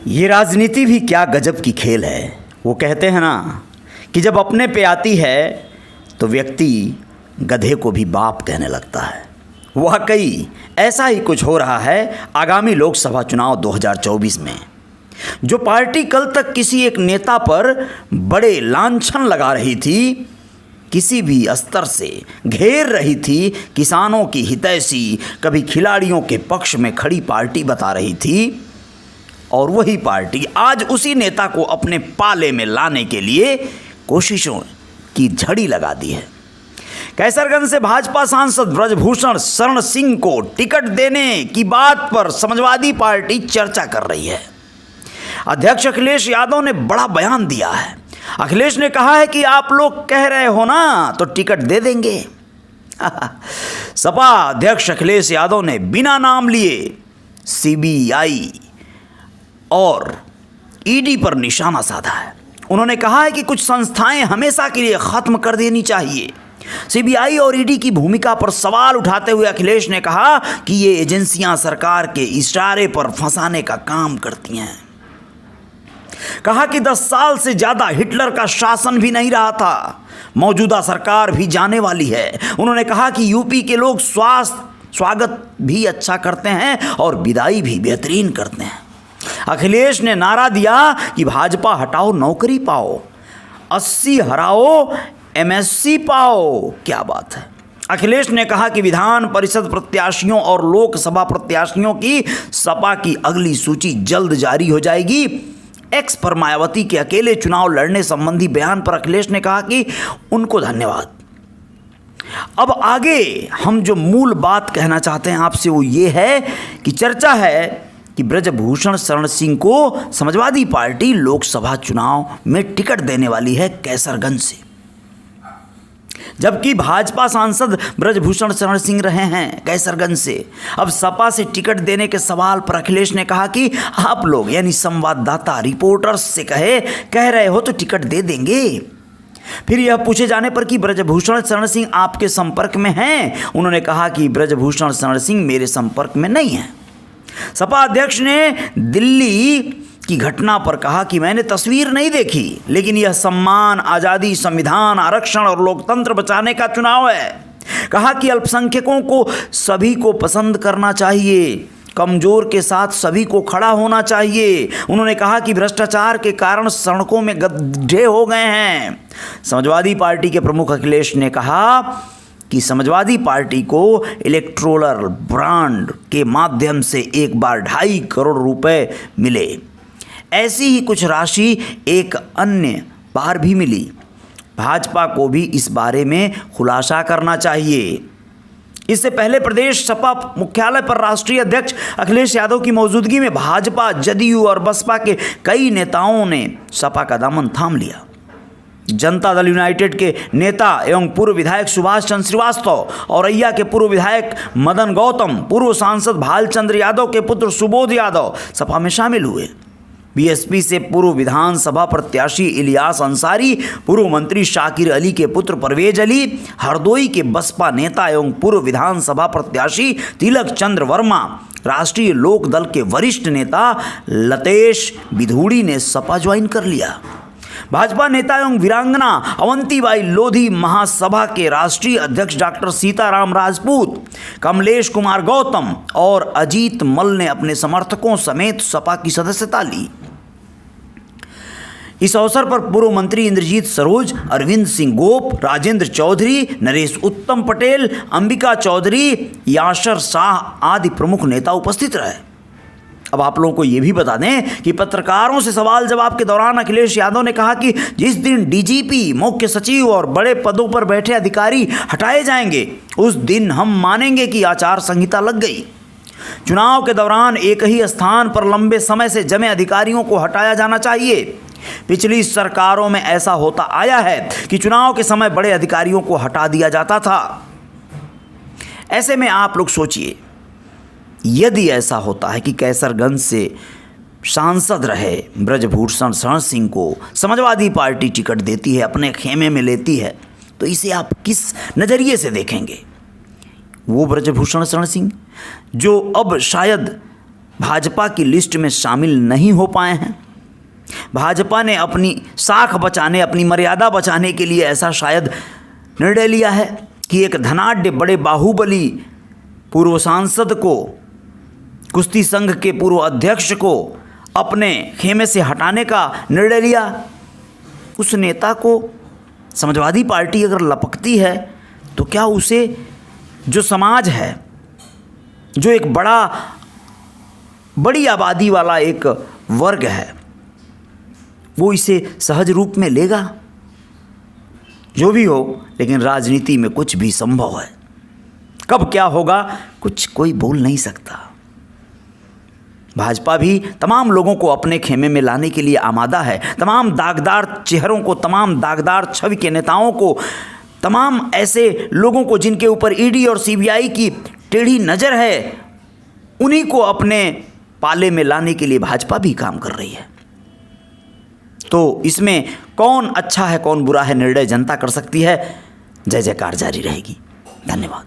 ये राजनीति भी क्या गजब की खेल है। वो कहते हैं ना कि जब अपने पे आती है तो व्यक्ति गधे को भी बाप कहने लगता है। वाकई ऐसा ही कुछ हो रहा है आगामी लोकसभा चुनाव 2024 में। जो पार्टी कल तक किसी एक नेता पर बड़े लांछन लगा रही थी, किसी भी स्तर से घेर रही थी, किसानों की हितैषी, कभी खिलाड़ियों के पक्ष में खड़ी पार्टी बता रही थी, और वही पार्टी आज उसी नेता को अपने पाले में लाने के लिए कोशिशों की झड़ी लगा दी है। कैसरगंज से भाजपा सांसद ब्रजभूषण शरण सिंह को टिकट देने की बात पर समाजवादी पार्टी चर्चा कर रही है। अध्यक्ष अखिलेश यादव ने बड़ा बयान दिया है। अखिलेश ने कहा है कि आप लोग कह रहे हो ना तो टिकट दे देंगे। सपा अध्यक्ष अखिलेश यादव ने बिना नाम लिए सीबीआई और ईडी पर निशाना साधा है। उन्होंने कहा है कि कुछ संस्थाएं हमेशा के लिए खत्म कर देनी चाहिए। सीबीआई और ईडी की भूमिका पर सवाल उठाते हुए अखिलेश ने कहा कि ये एजेंसियां सरकार के इशारे पर फंसाने का काम करती हैं। कहा कि 10 साल से ज़्यादा हिटलर का शासन भी नहीं रहा था, मौजूदा सरकार भी जाने वाली है। उन्होंने कहा कि यूपी के लोग स्वागत भी अच्छा करते हैं और विदाई भी बेहतरीन करते हैं। अखिलेश ने नारा दिया कि भाजपा हटाओ नौकरी पाओ, 80 हराओ एमएससी पाओ। क्या बात है। अखिलेश ने कहा कि विधान परिषद प्रत्याशियों और लोकसभा प्रत्याशियों की सपा की अगली सूची जल्द जारी हो जाएगी। एक्स पर मायावती के अकेले चुनाव लड़ने संबंधी बयान पर अखिलेश ने कहा कि उनको धन्यवाद। अब आगे हम जो मूल बात कहना चाहते हैं आपसे वो ये है कि चर्चा है कि ब्रजभूषण शरण सिंह को समाजवादी पार्टी लोकसभा चुनाव में टिकट देने वाली है कैसरगंज से, जबकि भाजपा सांसद ब्रजभूषण शरण सिंह रहे हैं कैसरगंज से। अब सपा से टिकट देने के सवाल पर अखिलेश ने कहा कि आप लोग यानी संवाददाता रिपोर्टर्स से कह रहे हो तो टिकट दे देंगे। फिर यह पूछे जाने पर कि ब्रजभूषण शरण सिंह आपके संपर्क में हैं, उन्होंने कहा कि ब्रजभूषण शरण सिंह मेरे संपर्क में नहीं हैं। सपा अध्यक्ष ने दिल्ली की घटना पर कहा कि मैंने तस्वीर नहीं देखी, लेकिन यह सम्मान, आज़ादी, संविधान, आरक्षण और लोकतंत्र बचाने का चुनाव है। कहा कि अल्पसंख्यकों को सभी को पसंद करना चाहिए, कमजोर के साथ सभी को खड़ा होना चाहिए। उन्होंने कहा कि भ्रष्टाचार के कारण सड़कों में गड्ढे हो गए हैं। समाजवादी पार्टी के प्रमुख अखिलेश ने कहा कि समाजवादी पार्टी को इलेक्टोरल बॉन्ड के माध्यम से एक बार 2.5 करोड़ रुपए मिले। ऐसी ही कुछ राशि एक अन्य बार भी मिली। भाजपा को भी इस बारे में खुलासा करना चाहिए। इससे पहले प्रदेश सपा मुख्यालय पर राष्ट्रीय अध्यक्ष अखिलेश यादव की मौजूदगी में भाजपा, जदयू और बसपा के कई नेताओं ने सपा का दामन थाम लिया। जनता दल यूनाइटेड के नेता एवं पूर्व विधायक सुभाष चंद्र श्रीवास्तव, औरैया के पूर्व विधायक मदन गौतम, पूर्व सांसद भालचंद्र यादव के पुत्र सुबोध यादव सपा में शामिल हुए। बीएसपी से पूर्व विधानसभा प्रत्याशी इलियास अंसारी, पूर्व मंत्री शाकिर अली के पुत्र परवेज अली, हरदोई के बसपा नेता एवं पूर्व विधानसभा प्रत्याशी तिलक चंद्र वर्मा, राष्ट्रीय लोक दल के वरिष्ठ नेता लतेश बिधूड़ी ने सपा ज्वाइन कर लिया। भाजपा नेता एवं वीरांगना अवंतीबाई लोधी, महासभा के राष्ट्रीय अध्यक्ष डॉक्टर सीताराम राजपूत, कमलेश कुमार गौतम और अजीत मल ने अपने समर्थकों समेत सपा की सदस्यता ली। इस अवसर पर पूर्व मंत्री इंद्रजीत सरोज, अरविंद सिंह गोप, राजेंद्र चौधरी, नरेश उत्तम पटेल, अंबिका चौधरी, याशर शाह आदि प्रमुख नेता उपस्थित रहे। अब आप लोगों को ये भी बता दें कि पत्रकारों से सवाल जवाब के दौरान अखिलेश यादव ने कहा कि जिस दिन डीजीपी, मुख्य सचिव और बड़े पदों पर बैठे अधिकारी हटाए जाएंगे, उस दिन हम मानेंगे कि आचार संहिता लग गई। चुनाव के दौरान एक ही स्थान पर लंबे समय से जमे अधिकारियों को हटाया जाना चाहिए। पिछली सरकारों में ऐसा होता आया है कि चुनाव के समय बड़े अधिकारियों को हटा दिया जाता था। ऐसे में आप लोग सोचिए, यदि ऐसा होता है कि कैसरगंज से सांसद रहे ब्रजभूषण शरण सिंह को समाजवादी पार्टी टिकट देती है, अपने खेमे में लेती है, तो इसे आप किस नज़रिए से देखेंगे? वो ब्रजभूषण शरण सिंह जो अब शायद भाजपा की लिस्ट में शामिल नहीं हो पाए हैं। भाजपा ने अपनी साख बचाने, अपनी मर्यादा बचाने के लिए ऐसा शायद निर्णय लिया है कि एक धनाढ्य बड़े बाहुबली पूर्व सांसद को, कुश्ती संघ के पूर्व अध्यक्ष को अपने खेमे से हटाने का निर्णय लिया। उस नेता को समाजवादी पार्टी अगर लपकती है तो क्या उसे, जो समाज है, जो एक बड़ी आबादी वाला एक वर्ग है, वो इसे सहज रूप में लेगा? जो भी हो, लेकिन राजनीति में कुछ भी संभव है। कब क्या होगा कुछ कोई बोल नहीं सकता। भाजपा भी तमाम लोगों को अपने खेमे में लाने के लिए आमादा है। तमाम दागदार चेहरों को, तमाम दागदार छवि के नेताओं को, तमाम ऐसे लोगों को जिनके ऊपर ईडी और सीबीआई की टेढ़ी नज़र है, उन्हीं को अपने पाले में लाने के लिए भाजपा भी काम कर रही है। तो इसमें कौन अच्छा है कौन बुरा है, निर्णय जनता कर सकती है। जय जयकार जारी रहेगी। धन्यवाद।